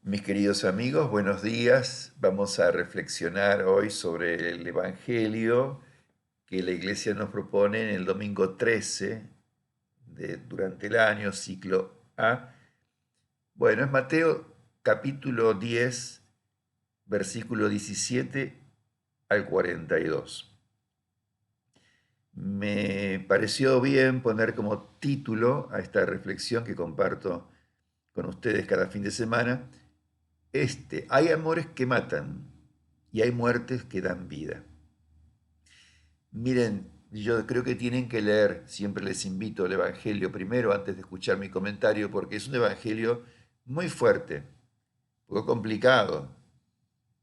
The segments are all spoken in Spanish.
Mis queridos amigos, buenos días. Vamos a reflexionar hoy sobre el Evangelio que la Iglesia nos propone en el domingo 13 durante el año, ciclo A. Bueno, es Mateo capítulo 10, versículo 17 al 42. Me pareció bien poner como título a esta reflexión que comparto con ustedes cada fin de semana. Hay amores que matan y hay muertes que dan vida. Miren, yo creo que tienen que leer, siempre les invito al Evangelio primero antes de escuchar mi comentario, porque es un Evangelio muy fuerte, un poco complicado,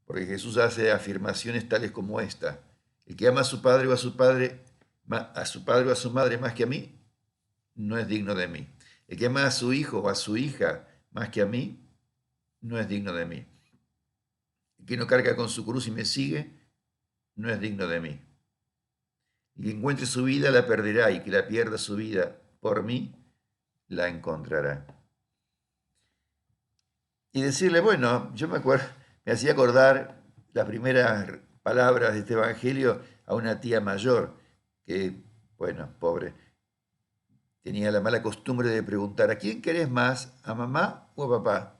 porque Jesús hace afirmaciones tales como esta: el que ama a su padre o a su padre, a su padre o a su madre más que a mí, no es digno de mí. El que ama a su hijo o a su hija más que a mí, no es digno de mí. El que no carga con su cruz y me sigue, no es digno de mí. Y que encuentre su vida la perderá, y que la pierda su vida por mí la encontrará. Y decirle, bueno, yo me acuerdo, me hacía acordar las primeras palabras de este evangelio a una tía mayor que, bueno, pobre, tenía la mala costumbre de preguntar: ¿a quién querés más, a mamá o a papá?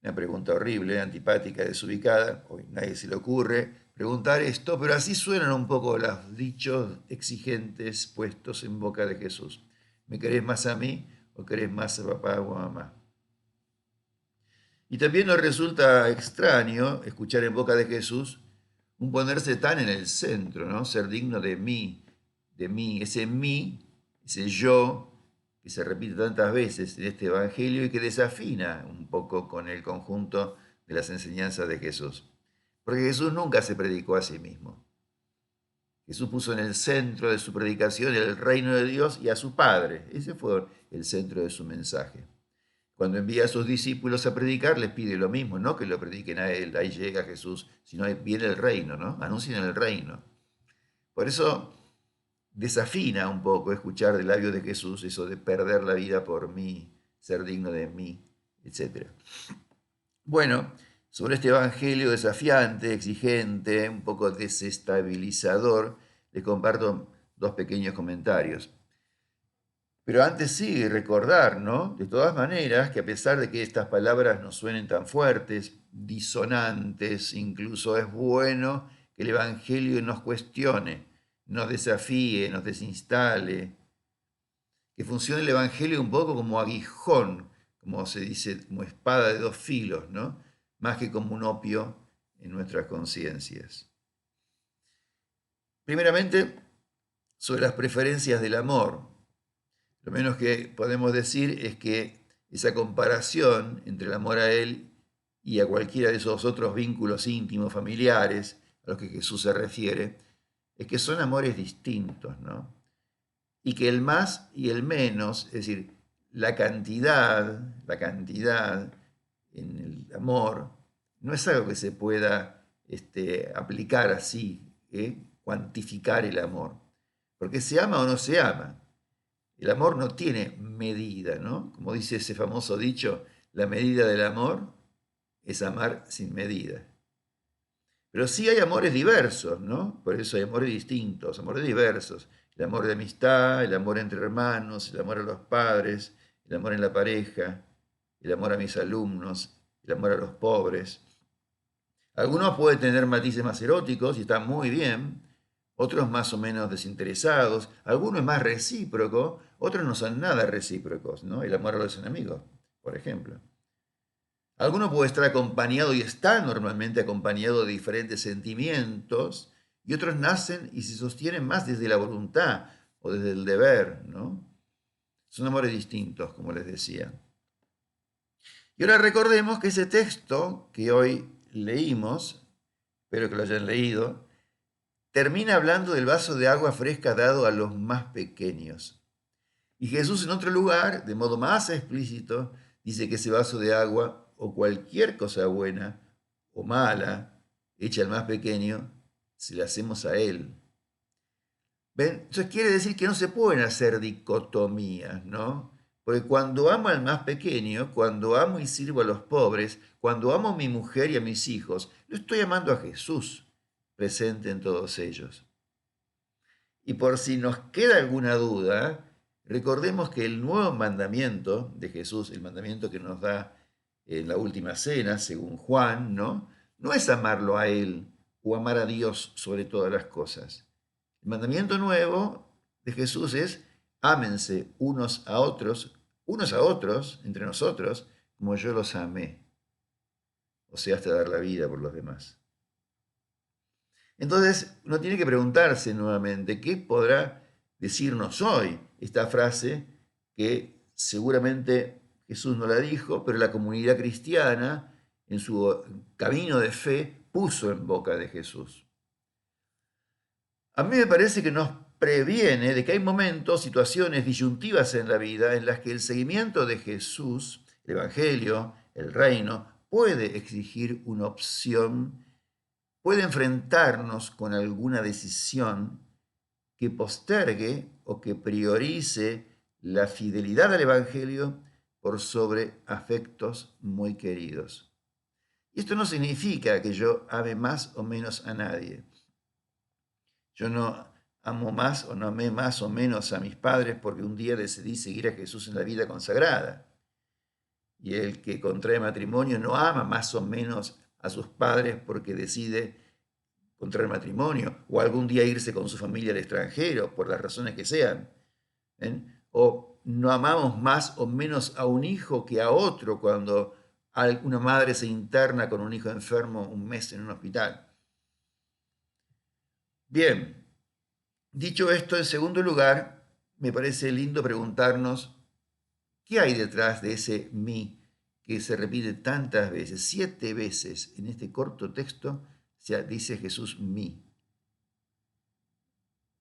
Una pregunta horrible, antipática, desubicada. Hoy nadie se le ocurre preguntar esto, pero así suenan un poco los dichos exigentes puestos en boca de Jesús. ¿Me querés más a mí o querés más a papá o a mamá? Y también nos resulta extraño escuchar en boca de Jesús un ponerse tan en el centro, ¿no? Ser digno de mí, ese yo que se repite tantas veces en este Evangelio y que desafina un poco con el conjunto de las enseñanzas de Jesús. Porque Jesús nunca se predicó a sí mismo. Jesús puso en el centro de su predicación el reino de Dios y a su Padre. Ese fue el centro de su mensaje. Cuando envía a sus discípulos a predicar, les pide lo mismo, no que lo prediquen a él, ahí llega Jesús, sino ahí viene el reino, ¿no? Anuncien el reino. Por eso desafina un poco escuchar del labio de Jesús eso de perder la vida por mí, ser digno de mí, etc. Bueno, sobre este evangelio desafiante, exigente, un poco desestabilizador, les comparto dos pequeños comentarios. Pero antes sí, recordar, ¿no? De todas maneras, que a pesar de que estas palabras nos suenen tan fuertes, disonantes, incluso es bueno que el Evangelio nos cuestione, nos desafíe, nos desinstale, que funcione el Evangelio un poco como aguijón, como se dice, como espada de dos filos, ¿no? Más que como un opio en nuestras conciencias. Primeramente, sobre las preferencias del amor. Lo menos que podemos decir es que esa comparación entre el amor a Él y a cualquiera de esos otros vínculos íntimos, familiares, a los que Jesús se refiere, es que son amores distintos, ¿no? Y que el más y el menos, es decir, la cantidad en el amor, no es algo que se pueda aplicar así, cuantificar el amor. Porque se ama o no se ama. El amor no tiene medida, ¿no? Como dice ese famoso dicho, la medida del amor es amar sin medida. Pero sí hay amores diversos, ¿no? Por eso hay amores distintos, amores diversos. El amor de amistad, el amor entre hermanos, el amor a los padres, el amor en la pareja, el amor a mis alumnos, el amor a los pobres. Algunos pueden tener matices más eróticos y están muy bien, otros más o menos desinteresados, algunos es más recíproco, otros no son nada recíprocos, ¿no? El amor a los enemigos, por ejemplo. Algunos puede estar acompañado y está normalmente acompañado de diferentes sentimientos y otros nacen y se sostienen más desde la voluntad o desde el deber, ¿no? Son amores distintos, como les decía. Y ahora recordemos que ese texto que hoy leímos, espero que lo hayan leído, termina hablando del vaso de agua fresca dado a los más pequeños. Y Jesús en otro lugar, de modo más explícito, dice que ese vaso de agua o cualquier cosa buena o mala hecha al más pequeño, se la hacemos a Él. ¿Ven? Entonces quiere decir que no se pueden hacer dicotomías, ¿no? Porque cuando amo al más pequeño, cuando amo y sirvo a los pobres, cuando amo a mi mujer y a mis hijos, lo estoy amando a Jesús presente en todos ellos. Y por si nos queda alguna duda, recordemos que el nuevo mandamiento de Jesús, el mandamiento que nos da en la última cena, según Juan, ¿no? No es amarlo a Él o amar a Dios sobre todas las cosas. El mandamiento nuevo de Jesús es ámense unos a otros, entre nosotros, como yo los amé. O sea, hasta dar la vida por los demás. Entonces, uno tiene que preguntarse nuevamente, ¿qué podrá decirnos hoy esta frase que seguramente Jesús no la dijo, pero la comunidad cristiana en su camino de fe puso en boca de Jesús? A mí me parece que nos previene de que hay momentos, situaciones disyuntivas en la vida en las que el seguimiento de Jesús, el Evangelio, el reino, puede exigir una opción, puede enfrentarnos con alguna decisión que postergue o que priorice la fidelidad al Evangelio por sobre afectos muy queridos. Y esto no significa que yo ame más o menos a nadie. Yo no amo más o no amé más o menos a mis padres porque un día decidí seguir a Jesús en la vida consagrada. Y el que contrae matrimonio no ama más o menos a sus padres porque decide contraer matrimonio o algún día irse con su familia al extranjero, por las razones que sean. O no amamos más o menos a un hijo que a otro cuando una madre se interna con un hijo enfermo un mes en un hospital. Bien, dicho esto, en segundo lugar, me parece lindo preguntarnos qué hay detrás de ese mí que se repite tantas veces, 7 veces en este corto texto, dice Jesús mí.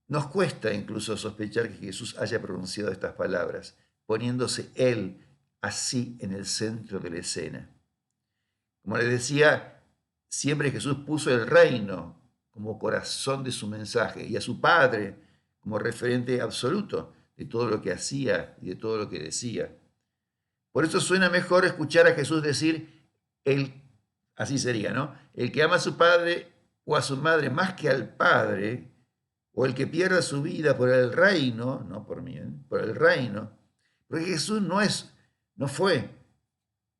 Nos cuesta incluso sospechar que Jesús haya pronunciado estas palabras, poniéndose Él así en el centro de la escena. Como les decía, siempre Jesús puso el reino como corazón de su mensaje y a su Padre como referente absoluto de todo lo que hacía y de todo lo que decía. Por eso suena mejor escuchar a Jesús decir, así sería, ¿no? El que ama a su padre o a su madre más que al Padre, o el que pierda su vida por el reino, no por mí, por el reino, porque Jesús no fue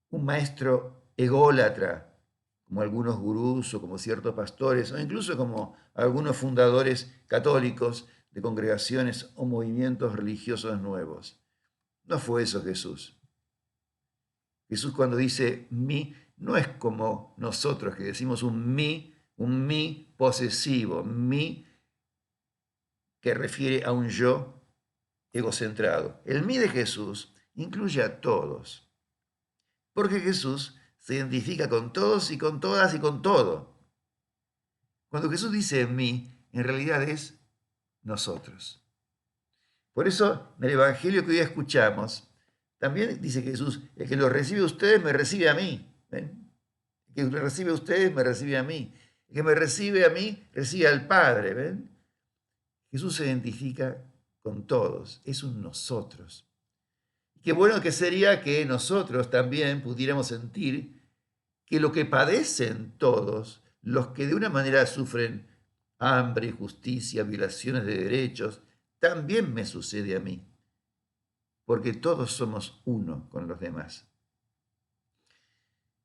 un maestro ególatra, como algunos gurús o como ciertos pastores, o incluso como algunos fundadores católicos de congregaciones o movimientos religiosos nuevos. No fue eso Jesús. Jesús cuando dice mí, no es como nosotros que decimos un mí posesivo, mí que refiere a un yo egocentrado. El mí de Jesús incluye a todos, porque Jesús se identifica con todos y con todas y con todo. Cuando Jesús dice mí, en realidad es nosotros. Por eso, en el Evangelio que hoy escuchamos, también dice Jesús, el que lo recibe a ustedes me recibe a mí. ¿Ven? El que lo recibe a ustedes me recibe a mí. El que me recibe a mí recibe al Padre. ¿Ven? Jesús se identifica con todos, es un nosotros. Qué bueno que sería que nosotros también pudiéramos sentir que lo que padecen todos, los que de una manera sufren hambre, injusticia, violaciones de derechos, también me sucede a mí, porque todos somos uno con los demás.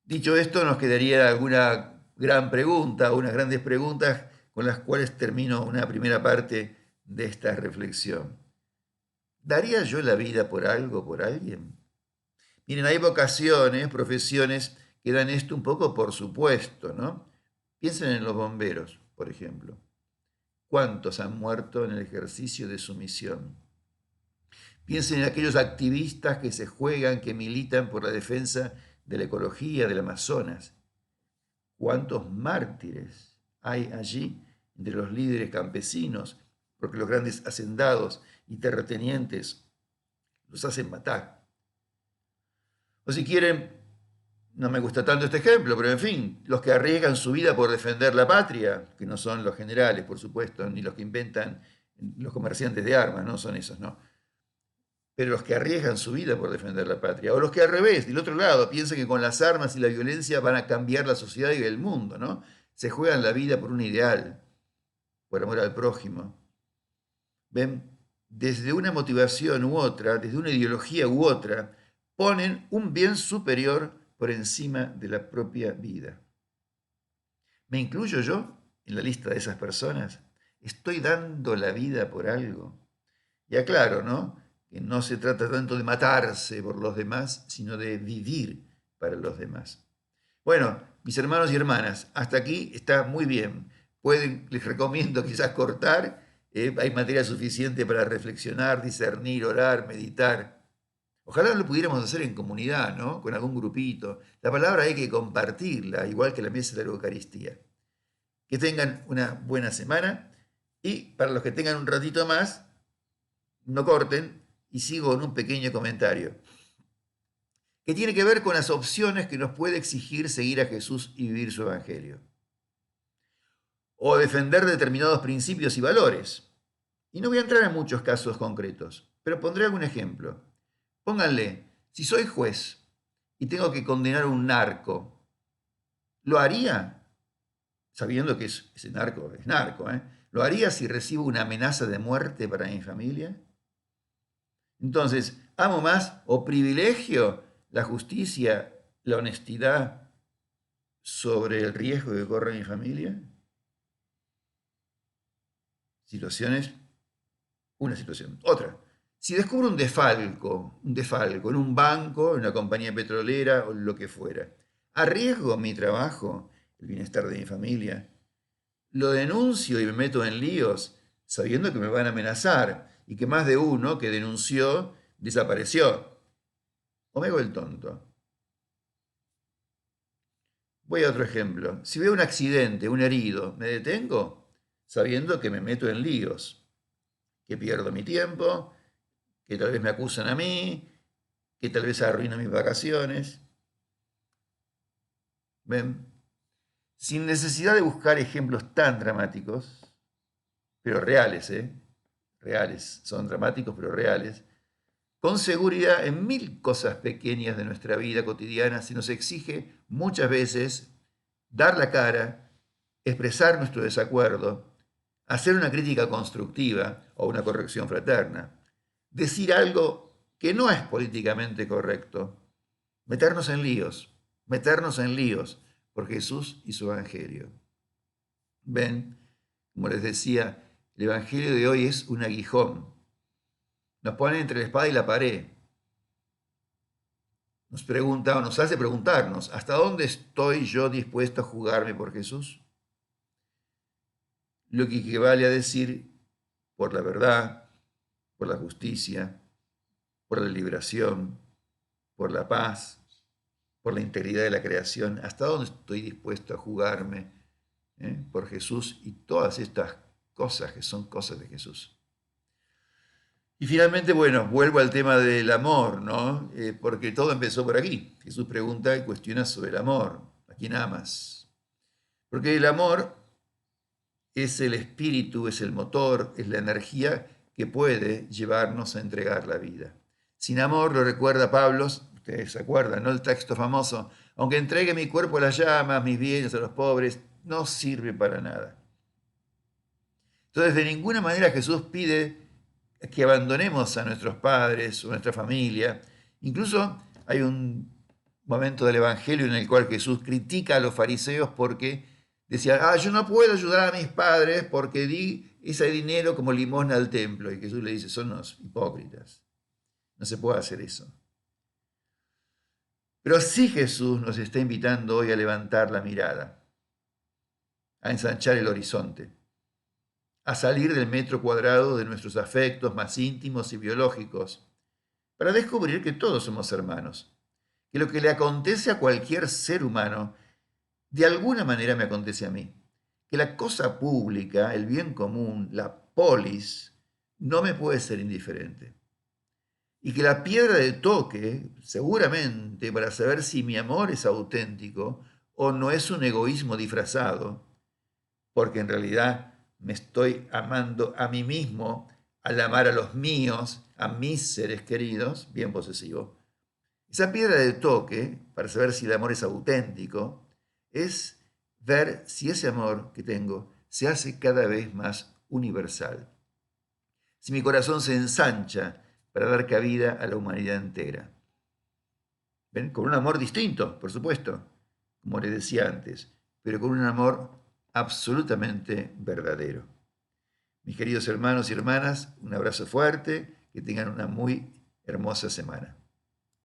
Dicho esto, nos quedaría alguna gran pregunta, unas grandes preguntas con las cuales termino una primera parte de esta reflexión. ¿Daría yo la vida por algo, por alguien? Miren, hay vocaciones, profesiones que dan esto un poco por supuesto, ¿no? Piensen en los bomberos, por ejemplo. ¿Cuántos han muerto en el ejercicio de su misión? Piensen en aquellos activistas que se juegan, que militan por la defensa de la ecología del Amazonas. ¿Cuántos mártires hay allí entre los líderes campesinos? Porque los grandes hacendados y terratenientes los hacen matar. O si quieren, no me gusta tanto este ejemplo, pero en fin, los que arriesgan su vida por defender la patria, que no son los generales, por supuesto, ni los que inventan los comerciantes de armas, no son esos, no. pero los que arriesgan su vida por defender la patria, o los que al revés, del otro lado, piensan que con las armas y la violencia van a cambiar la sociedad y el mundo, ¿no? Se juegan la vida por un ideal, por amor al prójimo. ¿Ven? Desde una motivación u otra, desde una ideología u otra, ponen un bien superior por encima de la propia vida. ¿Me incluyo yo en la lista de esas personas? ¿Estoy dando la vida por algo? Y aclaro, ¿no? Que no se trata tanto de matarse por los demás, sino de vivir para los demás. Bueno, mis hermanos y hermanas, hasta aquí está muy bien. Les recomiendo quizás cortar, hay materia suficiente para reflexionar, discernir, orar, meditar. Ojalá lo pudiéramos hacer en comunidad, ¿no? Con algún grupito. La palabra hay que compartirla, igual que la mesa de la Eucaristía. Que tengan una buena semana y para los que tengan un ratito más, no corten y sigo en un pequeño comentario que tiene que ver con las opciones que nos puede exigir seguir a Jesús y vivir su evangelio. O defender determinados principios y valores. Y no voy a entrar en muchos casos concretos, pero pondré algún ejemplo. Pónganle, si soy juez y tengo que condenar a un narco, ¿lo haría? Sabiendo que ese narco es narco, ¿eh? ¿Lo haría si recibo una amenaza de muerte para mi familia? Entonces, ¿amo más o privilegio la justicia, la honestidad sobre el riesgo que corre mi familia? Situaciones, una situación. Otra, si descubro un defalco en un banco, en una compañía petrolera o lo que fuera, ¿arriesgo mi trabajo, el bienestar de mi familia? ¿Lo denuncio y me meto en líos sabiendo que me van a amenazar y que más de uno que denunció desapareció? ¿O me hago el tonto? Voy a otro ejemplo. Si veo un accidente, un herido, ¿me detengo? Sabiendo que me meto en líos, que pierdo mi tiempo, que tal vez me acusan a mí, que tal vez arruino mis vacaciones. ¿Ven? Sin necesidad de buscar ejemplos tan dramáticos, pero reales, ¿eh? Reales, son dramáticos pero reales. Con seguridad, en mil cosas pequeñas de nuestra vida cotidiana se nos exige muchas veces dar la cara, expresar nuestro desacuerdo, hacer una crítica constructiva o una corrección fraterna, decir algo que no es políticamente correcto, meternos en líos por Jesús y su Evangelio. Ven, como les decía, el Evangelio de hoy es un aguijón. Nos pone entre la espada y la pared. Nos pregunta o nos hace preguntarnos, ¿hasta dónde estoy yo dispuesto a jugarme por Jesús? Lo que equivale a decir, por la verdad, por la justicia, por la liberación, por la paz, por la integridad de la creación, ¿hasta dónde estoy dispuesto a jugarme por Jesús y todas estas cosas que son cosas de Jesús? Y finalmente, bueno, vuelvo al tema del amor, ¿no? Porque todo empezó por aquí. Jesús pregunta y cuestiona sobre el amor. ¿A quién amas? Porque el amor es el espíritu, es el motor, es la energía que puede llevarnos a entregar la vida. Sin amor, lo recuerda Pablo, ustedes se acuerdan, ¿no? El texto famoso, aunque entregue mi cuerpo a las llamas, mis bienes a los pobres, no sirve para nada. Entonces, de ninguna manera Jesús pide que abandonemos a nuestros padres o nuestra familia. Incluso hay un momento del Evangelio en el cual Jesús critica a los fariseos porque decían, yo no puedo ayudar a mis padres porque di ese dinero como limosna al templo. Y Jesús le dice, son unos hipócritas. No se puede hacer eso. Pero sí Jesús nos está invitando hoy a levantar la mirada, a ensanchar el horizonte, a salir del metro cuadrado de nuestros afectos más íntimos y biológicos, para descubrir que todos somos hermanos, que lo que le acontece a cualquier ser humano, de alguna manera me acontece a mí, que la cosa pública, el bien común, la polis, no me puede ser indiferente. Y que la piedra de toque, seguramente para saber si mi amor es auténtico o no es un egoísmo disfrazado, porque en realidad me estoy amando a mí mismo al amar a los míos, a mis seres queridos, bien posesivo. Esa piedra de toque, para saber si el amor es auténtico, es ver si ese amor que tengo se hace cada vez más universal. Si mi corazón se ensancha para dar cabida a la humanidad entera. ¿Ven? Con un amor distinto, por supuesto, como les decía antes, pero con un amor absolutamente verdadero. Mis queridos hermanos y hermanas, un abrazo fuerte, que tengan una muy hermosa semana.